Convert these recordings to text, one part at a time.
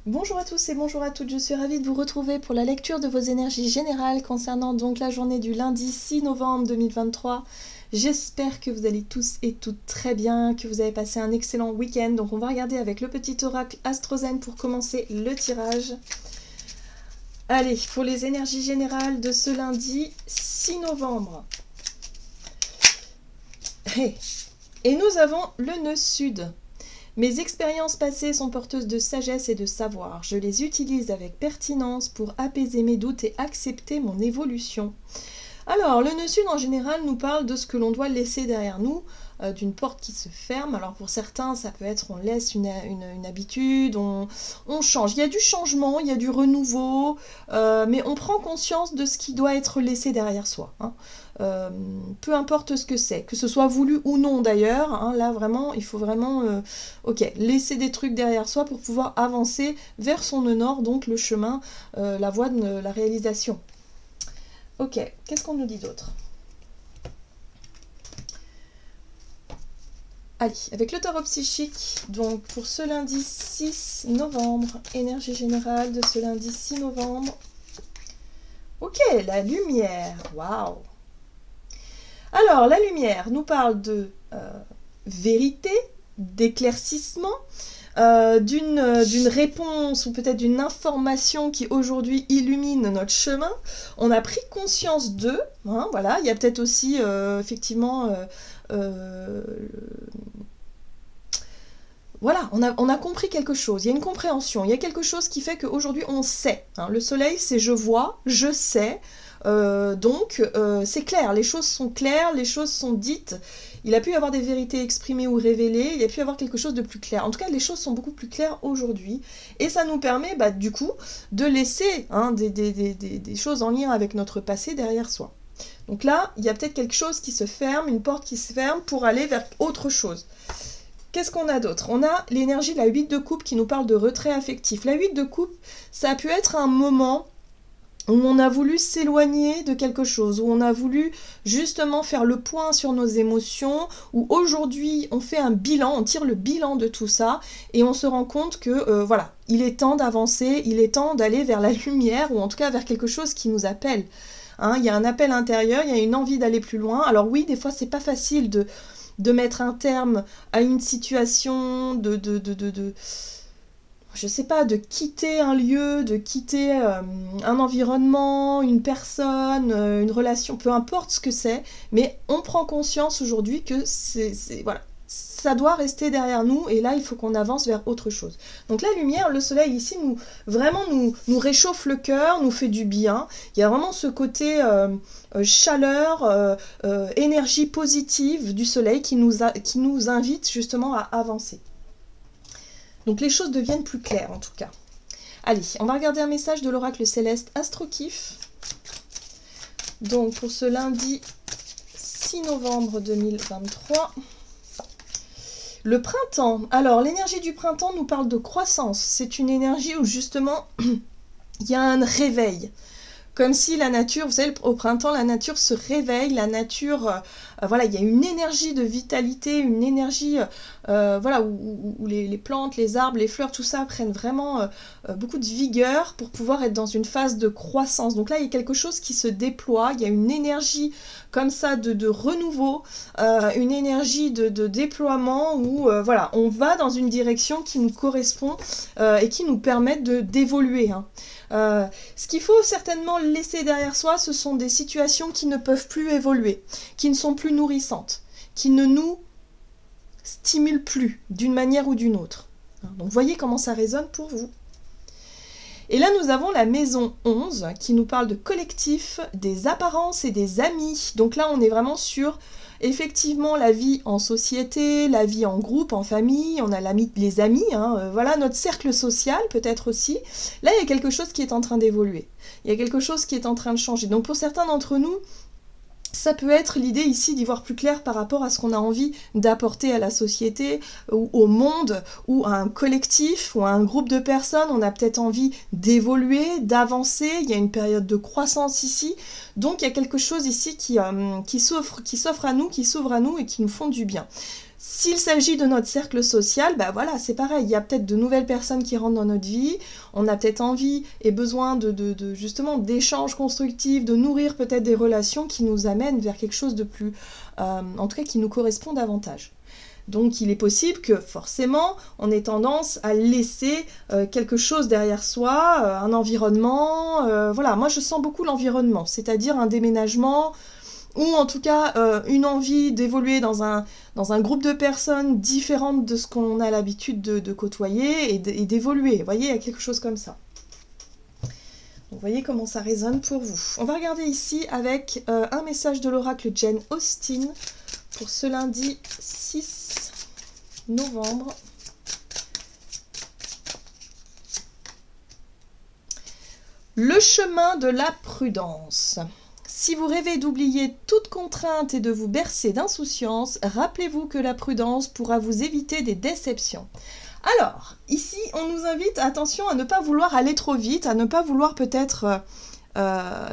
Bonjour à tous et bonjour à toutes, je suis ravie de vous retrouver pour la lecture de vos énergies générales concernant donc la journée du lundi 6 novembre 2023. J'espère que vous allez tous et toutes très bien, que vous avez passé un excellent week-end. Donc on va regarder avec le petit oracle Astrozen pour commencer le tirage. Allez, pour les énergies générales de ce lundi 6 novembre. Et nous avons le nœud sud. Mes expériences passées sont porteuses de sagesse et de savoir. Je les utilise avec pertinence pour apaiser mes doutes et accepter mon évolution. Alors, le nœud sud en général nous parle de ce que l'on doit laisser derrière nous, d'une porte qui se ferme. Alors pour certains, ça peut être on laisse une habitude, on change. Il y a du changement, il y a du renouveau, mais on prend conscience de ce qui doit être laissé derrière soi. Hein. Peu importe ce que c'est, que ce soit voulu ou non d'ailleurs, hein, là vraiment, il faut vraiment laisser des trucs derrière soi pour pouvoir avancer vers son nœud nord, donc le chemin, la voie de la réalisation. Ok, qu'est-ce qu'on nous dit d'autre? Allez, avec le tarot psychique, donc pour ce lundi 6 novembre, énergie générale de ce lundi 6 novembre. Ok, la lumière, waouh! Alors, la lumière nous parle de vérité, d'éclaircissement, d'une réponse ou peut-être d'une information qui aujourd'hui illumine notre chemin. On a pris conscience d'eux, hein, voilà. Il y a peut-être aussi effectivement voilà, on a compris quelque chose, il y a une compréhension, il y a quelque chose qui fait qu'aujourd'hui on sait. Hein. Le soleil, c'est je vois, je sais, donc c'est clair, les choses sont claires, les choses sont dites. Il a pu y avoir des vérités exprimées ou révélées, il a pu y avoir quelque chose de plus clair. En tout cas, les choses sont beaucoup plus claires aujourd'hui. Et ça nous permet, du coup, de laisser hein, des choses en lien avec notre passé derrière soi. Donc là, il y a peut-être quelque chose qui se ferme, une porte qui se ferme pour aller vers autre chose. Qu'est-ce qu'on a d'autre? On a l'énergie de la 8 de coupe qui nous parle de retrait affectif. La 8 de coupe, ça a pu être un moment où on a voulu s'éloigner de quelque chose, où on a voulu justement faire le point sur nos émotions, où aujourd'hui on fait un bilan, on tire le bilan de tout ça, et on se rend compte que voilà, il est temps d'avancer, il est temps d'aller vers la lumière, ou en tout cas vers quelque chose qui nous appelle. Hein, il y a un appel intérieur, il y a une envie d'aller plus loin. Alors oui, des fois c'est pas facile de mettre un terme à une situation, je sais pas, de quitter un lieu, de quitter un environnement, une personne, une relation, peu importe ce que c'est, mais on prend conscience aujourd'hui que voilà, ça doit rester derrière nous et là il faut qu'on avance vers autre chose. Donc la lumière, le soleil ici nous réchauffe le cœur, nous fait du bien. Il y a vraiment ce côté chaleur, énergie positive du soleil qui nous invite justement à avancer. Donc les choses deviennent plus claires en tout cas. Allez, on va regarder un message de l'oracle céleste Astrokif. Donc pour ce lundi 6 novembre 2023. Le printemps. Alors l'énergie du printemps nous parle de croissance. C'est une énergie où justement il y a un réveil. Comme si la nature, vous savez, au printemps, la nature se réveille, la nature, voilà, il y a une énergie de vitalité, une énergie, voilà, où les plantes, les arbres, les fleurs, tout ça prennent vraiment beaucoup de vigueur pour pouvoir être dans une phase de croissance. Donc là, il y a quelque chose qui se déploie, il y a une énergie comme ça de renouveau, une énergie de déploiement où, voilà, on va dans une direction qui nous correspond et qui nous permet d'évoluer. Hein. Ce qu'il faut certainement laisser derrière soi, ce sont des situations qui ne peuvent plus évoluer, qui ne sont plus nourrissantes, qui ne nous stimulent plus d'une manière ou d'une autre. Donc voyez comment ça résonne pour vous. Et là nous avons la maison 11 qui nous parle de collectif, des apparences et des amis. Donc là on est vraiment sur effectivement la vie en société, la vie en groupe, en famille, on a les amis, hein, voilà notre cercle social peut-être aussi. Là il y a quelque chose qui est en train d'évoluer, il y a quelque chose qui est en train de changer. Donc pour certains d'entre nous, ça peut être l'idée ici d'y voir plus clair par rapport à ce qu'on a envie d'apporter à la société, ou au monde, ou à un collectif, ou à un groupe de personnes. On a peut-être envie d'évoluer, d'avancer, il y a une période de croissance ici. Donc il y a quelque chose ici qui s'offre à nous, qui s'ouvre à nous et qui nous font du bien. S'il s'agit de notre cercle social, bah voilà, c'est pareil, il y a peut-être de nouvelles personnes qui rentrent dans notre vie, on a peut-être envie et besoin justement d'échanges constructifs, de nourrir peut-être des relations qui nous amènent vers quelque chose de plus, en tout cas qui nous correspond davantage. Donc il est possible que forcément on ait tendance à laisser quelque chose derrière soi, un environnement, voilà, moi je sens beaucoup l'environnement, c'est-à-dire un déménagement, ou en tout cas une envie d'évoluer dans un groupe de personnes différentes de ce qu'on a l'habitude de côtoyer et d'évoluer. Vous voyez, il y a quelque chose comme ça. Donc, vous voyez comment ça résonne pour vous. On va regarder ici avec un message de l'oracle Jane Austen pour ce lundi 6 novembre. Le chemin de la prudence. Si vous rêvez d'oublier toute contrainte et de vous bercer d'insouciance, rappelez-vous que la prudence pourra vous éviter des déceptions. Alors, ici, on nous invite, attention, à ne pas vouloir aller trop vite, à ne pas vouloir peut-être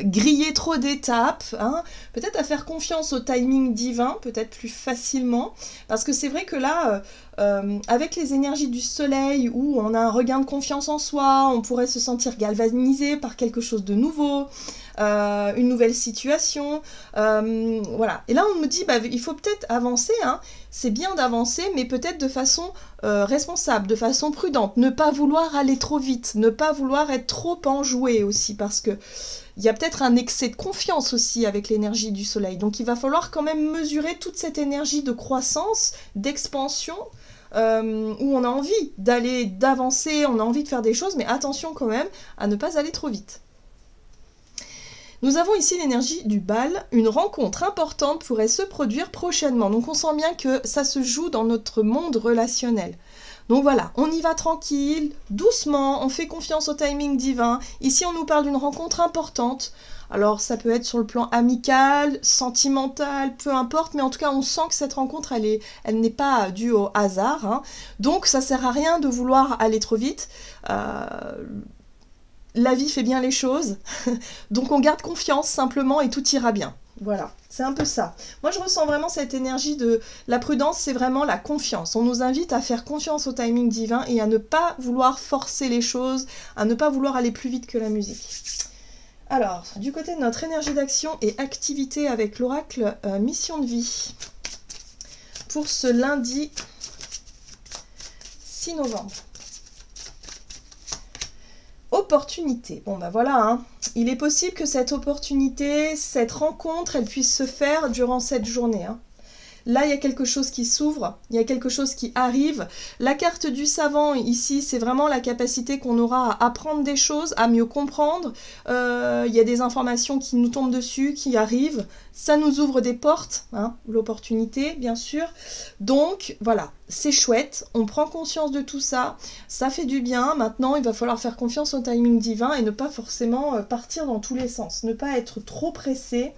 griller trop d'étapes, hein, peut-être à faire confiance au timing divin, peut-être plus facilement, parce que c'est vrai que là, avec les énergies du soleil, où on a un regain de confiance en soi, on pourrait se sentir galvanisé par quelque chose de nouveau, une nouvelle situation, voilà. Et là on me dit, bah, il faut peut-être avancer, hein. C'est bien d'avancer, mais peut-être de façon responsable, de façon prudente, ne pas vouloir aller trop vite, ne pas vouloir être trop enjoué aussi, parce que il y a peut-être un excès de confiance aussi avec l'énergie du soleil, donc il va falloir quand même mesurer toute cette énergie de croissance, d'expansion, où on a envie d'avancer, on a envie de faire des choses, mais attention quand même à ne pas aller trop vite. Nous avons ici l'énergie du bal. Une rencontre importante pourrait se produire prochainement. Donc on sent bien que ça se joue dans notre monde relationnel. Donc voilà, on y va tranquille, doucement, on fait confiance au timing divin. Ici on nous parle d'une rencontre importante. Alors ça peut être sur le plan amical, sentimental, peu importe, mais en tout cas on sent que cette rencontre elle n'est pas due au hasard, hein. Donc ça sert à rien de vouloir aller trop vite. La vie fait bien les choses, donc on garde confiance simplement et tout ira bien. Voilà, c'est un peu ça. Moi je ressens vraiment cette énergie de la prudence, c'est vraiment la confiance. On nous invite à faire confiance au timing divin et à ne pas vouloir forcer les choses, à ne pas vouloir aller plus vite que la musique. Alors, du côté de notre énergie d'action et activité avec l'oracle mission de vie, pour ce lundi 6 novembre. Opportunité. Bon ben voilà, hein. Il est possible que cette opportunité, cette rencontre, elle puisse se faire durant cette journée, hein. Là, il y a quelque chose qui s'ouvre, il y a quelque chose qui arrive. La carte du savant, ici, c'est vraiment la capacité qu'on aura à apprendre des choses, à mieux comprendre. Il y a des informations qui nous tombent dessus, qui arrivent. Ça nous ouvre des portes, hein, l'opportunité, bien sûr. Donc, voilà, c'est chouette. On prend conscience de tout ça. Ça fait du bien. Maintenant, il va falloir faire confiance au timing divin et ne pas forcément partir dans tous les sens. Ne pas être trop pressé.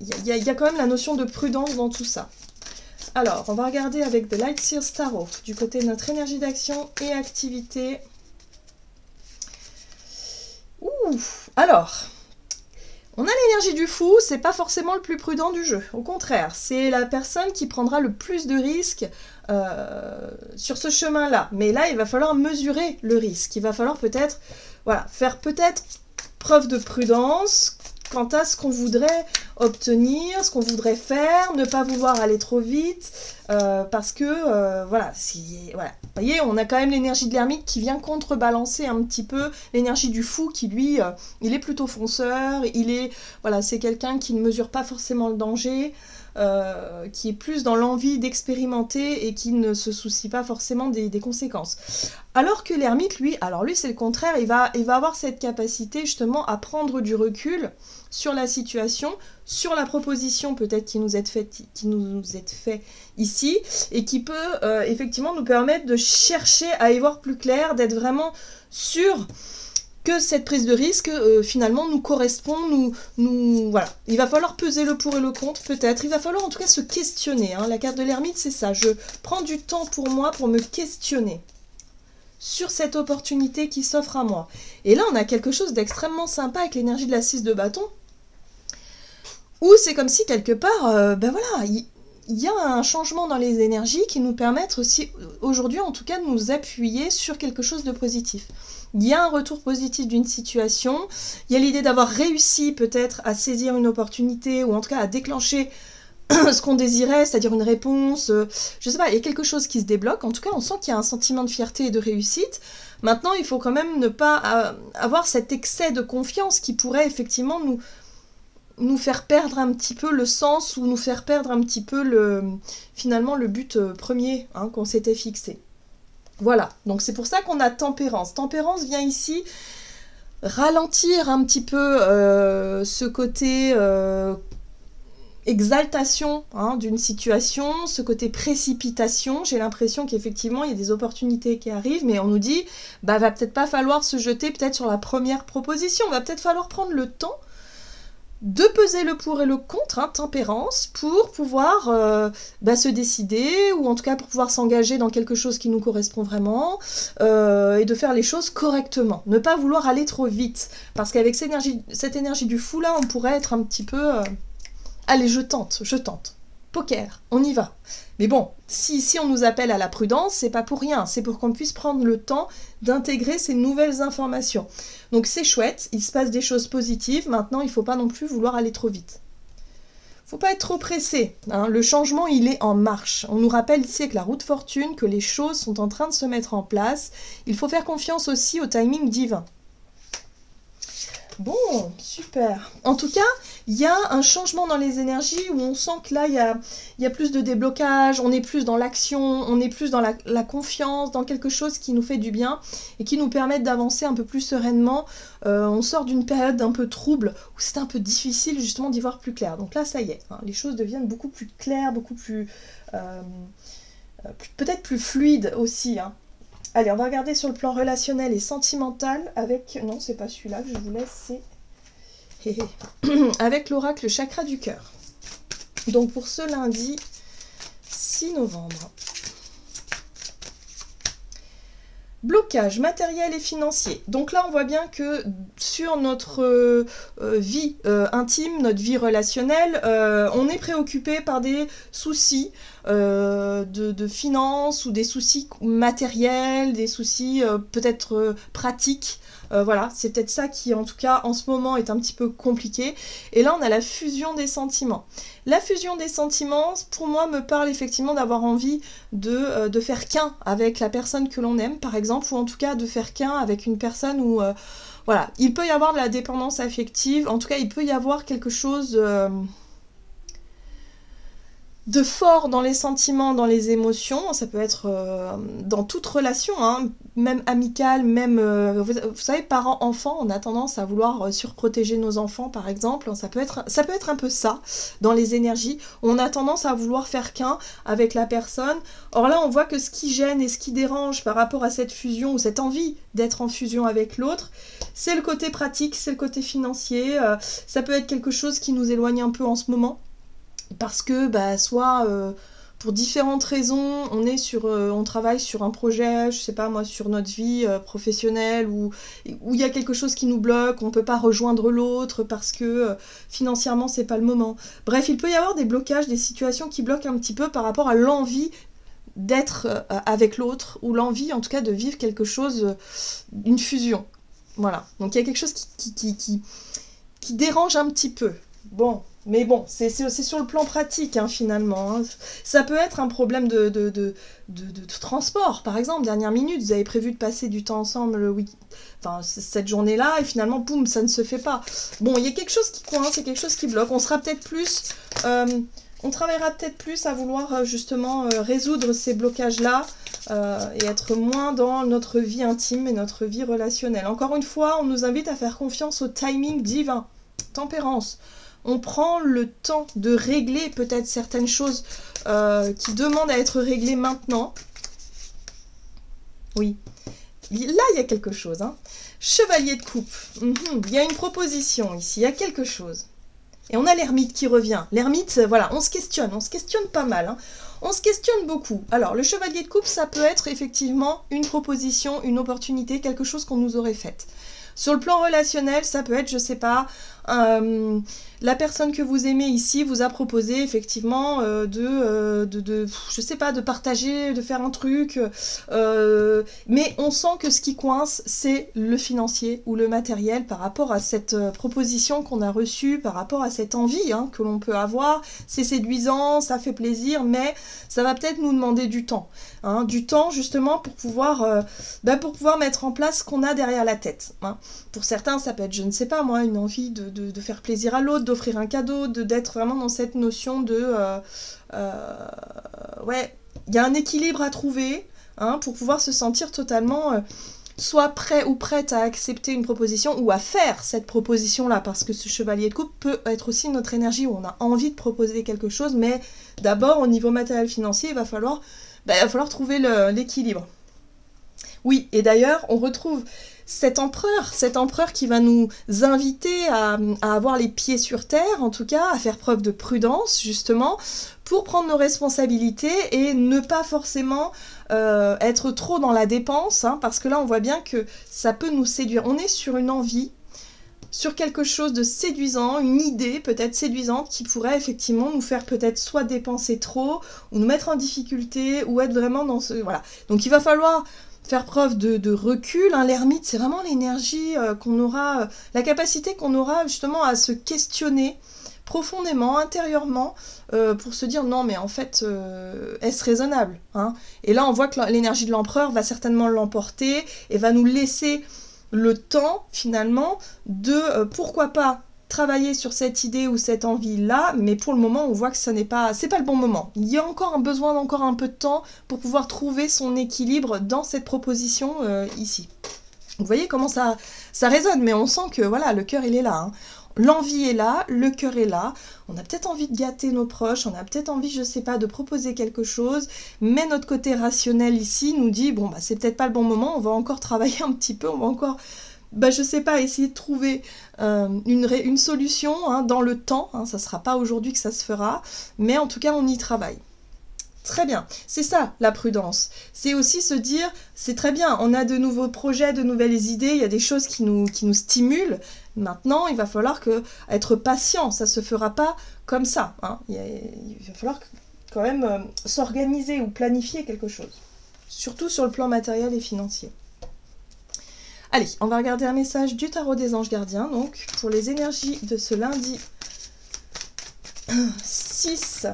Il y a quand même la notion de prudence dans tout ça. Alors, on va regarder avec The Light Seer Tarot, du côté de notre énergie d'action et activité. Alors, on a l'énergie du fou, c'est pas forcément le plus prudent du jeu. Au contraire, c'est la personne qui prendra le plus de risques sur ce chemin-là. Mais là, il va falloir mesurer le risque. Il va falloir peut-être, voilà, faire peut-être preuve de prudence quant à ce qu'on voudrait obtenir, ce qu'on voudrait faire, ne pas vouloir aller trop vite, parce que, voilà, voilà, vous voyez, on a quand même l'énergie de l'ermite qui vient contrebalancer un petit peu l'énergie du fou qui, lui, il est plutôt fonceur, voilà, c'est quelqu'un qui ne mesure pas forcément le danger, qui est plus dans l'envie d'expérimenter et qui ne se soucie pas forcément des conséquences. Alors que l'ermite, lui, c'est le contraire, il va avoir cette capacité justement à prendre du recul sur la situation, sur la proposition peut-être qui nous est faite ici, et qui peut effectivement nous permettre de chercher à y voir plus clair, d'être vraiment sûr que cette prise de risque finalement nous correspond, voilà. Il va falloir peser le pour et le contre peut-être, il va falloir en tout cas se questionner, hein. La carte de l'ermite c'est ça, je prends du temps pour moi pour me questionner sur cette opportunité qui s'offre à moi. Et là on a quelque chose d'extrêmement sympa avec l'énergie de la 6 de bâton, où c'est comme si quelque part, ben voilà, il y a un changement dans les énergies qui nous permettent aussi, aujourd'hui en tout cas, de nous appuyer sur quelque chose de positif. Il y a un retour positif d'une situation, il y a l'idée d'avoir réussi peut-être à saisir une opportunité, ou en tout cas à déclencher ce qu'on désirait, c'est-à-dire une réponse, je sais pas, il y a quelque chose qui se débloque. En tout cas, on sent qu'il y a un sentiment de fierté et de réussite. Maintenant, il faut quand même ne pas avoir cet excès de confiance qui pourrait effectivement nous faire perdre un petit peu le sens, ou nous faire perdre un petit peu finalement le but premier qu'on s'était fixé. Voilà, donc c'est pour ça qu'on a tempérance. Tempérance vient ici ralentir un petit peu ce côté exaltation d'une situation, ce côté précipitation. J'ai l'impression qu'effectivement il y a des opportunités qui arrivent, mais on nous dit va peut-être pas falloir se jeter peut-être sur la première proposition, va peut-être falloir prendre le temps de peser le pour et le contre, tempérance, pour pouvoir se décider, ou en tout cas pour pouvoir s'engager dans quelque chose qui nous correspond vraiment, et de faire les choses correctement. Ne pas vouloir aller trop vite, parce qu'avec cette énergie du fou là, on pourrait être un petit peu... allez, je tente. Poker, on y va. Mais bon, si on nous appelle à la prudence, c'est pas pour rien, c'est pour qu'on puisse prendre le temps d'intégrer ces nouvelles informations. Donc c'est chouette, il se passe des choses positives, maintenant il faut pas non plus vouloir aller trop vite. Faut pas être trop pressé, le changement il est en marche. On nous rappelle ici avec la roue de fortune que les choses sont en train de se mettre en place. Il faut faire confiance aussi au timing divin. Bon, super. En tout cas, il y a un changement dans les énergies où on sent que là, il y a plus de déblocage, on est plus dans l'action, on est plus dans la confiance, dans quelque chose qui nous fait du bien et qui nous permet d'avancer un peu plus sereinement. On sort d'une période un peu trouble où c'est un peu difficile justement d'y voir plus clair. Donc là, ça y est, les choses deviennent beaucoup plus claires, beaucoup plus... peut-être plus fluides aussi, Allez, on va regarder sur le plan relationnel et sentimental avec... Non, c'est pas celui-là que je vous laisse, c'est... avec l'oracle chakra du cœur. Donc pour ce lundi 6 novembre. Blocage matériel et financier. Donc là, on voit bien que sur notre vie intime, notre vie relationnelle, on est préoccupé par des soucis de finances ou des soucis matériels, des soucis peut-être pratiques. Voilà, c'est peut-être ça qui, en tout cas, en ce moment, est un petit peu compliqué. Et là, on a la fusion des sentiments. La fusion des sentiments, pour moi, me parle effectivement d'avoir envie de faire qu'un avec la personne que l'on aime, par exemple, ou en tout cas de faire qu'un avec une personne où, voilà, il peut y avoir de la dépendance affective, en tout cas, il peut y avoir quelque chose... de fort dans les sentiments, dans les émotions, ça peut être dans toute relation, même amicale, même, vous savez, parents-enfants, on a tendance à vouloir surprotéger nos enfants, par exemple, ça peut être un peu ça, dans les énergies, on a tendance à vouloir faire qu'un avec la personne. Or là, on voit que ce qui gêne et ce qui dérange par rapport à cette fusion, ou cette envie d'être en fusion avec l'autre, c'est le côté pratique, c'est le côté financier, ça peut être quelque chose qui nous éloigne un peu en ce moment, parce que soit pour différentes raisons on travaille sur un projet, je sais pas moi, sur notre vie professionnelle, où il y a quelque chose qui nous bloque, on peut pas rejoindre l'autre parce que financièrement c'est pas le moment. Bref, il peut y avoir des blocages, des situations qui bloquent un petit peu par rapport à l'envie d'être avec l'autre, ou l'envie en tout cas de vivre quelque chose, une fusion. Voilà, donc il y a quelque chose qui dérange un petit peu. Bon, mais bon, c'est sur le plan pratique, finalement. Ça peut être un problème de transport, par exemple, dernière minute, vous avez prévu de passer du temps ensemble cette journée-là, et finalement, boum, ça ne se fait pas. Bon, il y a quelque chose qui coince, il y a quelque chose qui bloque, on sera peut-être plus... on travaillera peut-être plus à vouloir justement résoudre ces blocages-là et être moins dans notre vie intime et notre vie relationnelle. Encore une fois, on nous invite à faire confiance au timing divin. Tempérance. On prend le temps de régler peut-être certaines choses qui demandent à être réglées maintenant. Oui. Là, il y a quelque chose. Chevalier de coupe. Il y a une proposition ici, il y a quelque chose. Et on a l'ermite qui revient. L'ermite, voilà, on se questionne pas mal. On se questionne beaucoup. Alors, le chevalier de coupe, ça peut être effectivement une proposition, une opportunité, quelque chose qu'on nous aurait faite. Sur le plan relationnel, ça peut être, je sais pas, La personne que vous aimez ici vous a proposé effectivement je sais pas, de partager, de faire un truc, mais on sent que ce qui coince, c'est le financier ou le matériel par rapport à cette proposition qu'on a reçue, par rapport à cette envie hein, que l'on peut avoir. C'est séduisant, ça fait plaisir, mais ça va peut-être nous demander du temps. Hein, du temps justement pour pouvoir mettre en place ce qu'on a derrière la tête. Hein. Pour certains, ça peut être, je ne sais pas moi, une envie de faire plaisir à l'autre, d'offrir un cadeau, d'être vraiment dans cette notion de... ouais, il y a un équilibre à trouver hein, pour pouvoir se sentir totalement... soit prêt ou prête à accepter une proposition ou à faire cette proposition-là, parce que ce chevalier de coupe peut être aussi notre énergie où on a envie de proposer quelque chose, mais d'abord au niveau matériel financier, il va falloir trouver l'équilibre. Oui, et d'ailleurs, on retrouve cet empereur qui va nous inviter à avoir les pieds sur terre, en tout cas, à faire preuve de prudence, justement, pour prendre nos responsabilités et ne pas forcément être trop dans la dépense, hein, parce que là, on voit bien que ça peut nous séduire. On est sur une envie, sur quelque chose de séduisant, une idée peut-être séduisante qui pourrait effectivement nous faire peut-être soit dépenser trop, ou nous mettre en difficulté, ou être vraiment dans ce... Voilà. Donc il va falloir faire preuve de recul. Hein. L'ermite, c'est vraiment l'énergie qu'on aura, la capacité qu'on aura justement à se questionner profondément, intérieurement, pour se dire non mais en fait, est-ce raisonnable hein. Et là on voit que l'énergie de l'empereur va certainement l'emporter et va nous laisser le temps finalement de pourquoi pas travailler sur cette idée ou cette envie-là, mais pour le moment, on voit que c'est pas le bon moment. Il y a encore besoin d'encore un peu de temps pour pouvoir trouver son équilibre dans cette proposition ici. Vous voyez comment ça résonne, mais on sent que voilà, le cœur, il est là. Hein. L'envie est là, le cœur est là. On a peut-être envie de gâter nos proches, on a peut-être envie, je sais pas, de proposer quelque chose, mais notre côté rationnel ici nous dit, bon, bah c'est peut-être pas le bon moment, on va encore travailler un petit peu, on va encore... je sais pas, essayer de trouver une solution hein, dans le temps, hein, ça sera pas aujourd'hui que ça se fera, mais en tout cas on y travaille. Très bien, c'est ça la prudence, c'est aussi se dire, c'est très bien, on a de nouveaux projets, de nouvelles idées, il y a des choses qui nous stimulent, maintenant il va falloir être patient, ça se fera pas comme ça, hein. Il va falloir quand même s'organiser ou planifier quelque chose, surtout sur le plan matériel et financier. Allez, on va regarder un message du tarot des anges gardiens, donc, pour les énergies de ce lundi 6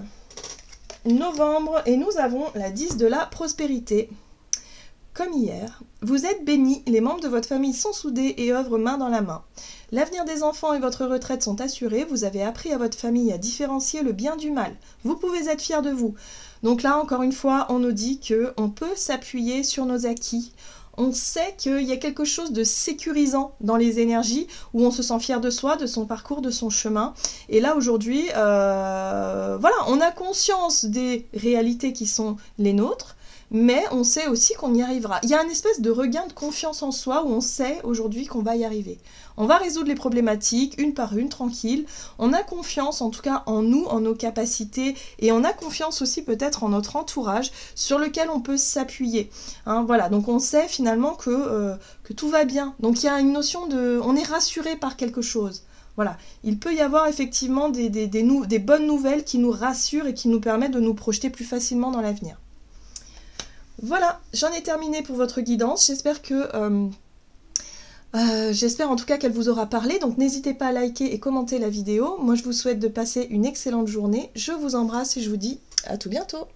novembre, et nous avons la 10 de la prospérité. Comme hier, vous êtes bénis, les membres de votre famille sont soudés et œuvrent main dans la main. L'avenir des enfants et votre retraite sont assurés, vous avez appris à votre famille à différencier le bien du mal. Vous pouvez être fiers de vous. Donc là, encore une fois, on nous dit qu'on peut s'appuyer sur nos acquis. On sait qu'il y a quelque chose de sécurisant dans les énergies, où on se sent fier de soi, de son parcours, de son chemin. Et là, aujourd'hui, voilà, on a conscience des réalités qui sont les nôtres, mais on sait aussi qu'on y arrivera. Il y a une espèce de regain de confiance en soi, où on sait aujourd'hui qu'on va y arriver. On va résoudre les problématiques une par une, tranquille. On a confiance en tout cas en nous, en nos capacités, et on a confiance aussi peut-être en notre entourage sur lequel on peut s'appuyer. Hein, voilà, donc on sait finalement que tout va bien. Donc il y a une notion de... On est rassuré par quelque chose. Voilà, il peut y avoir effectivement des bonnes nouvelles qui nous rassurent et qui nous permettent de nous projeter plus facilement dans l'avenir. Voilà, j'en ai terminé pour votre guidance. J'espère en tout cas qu'elle vous aura parlé, donc n'hésitez pas à liker et commenter la vidéo. Moi je vous souhaite de passer une excellente journée, je vous embrasse et je vous dis à tout bientôt.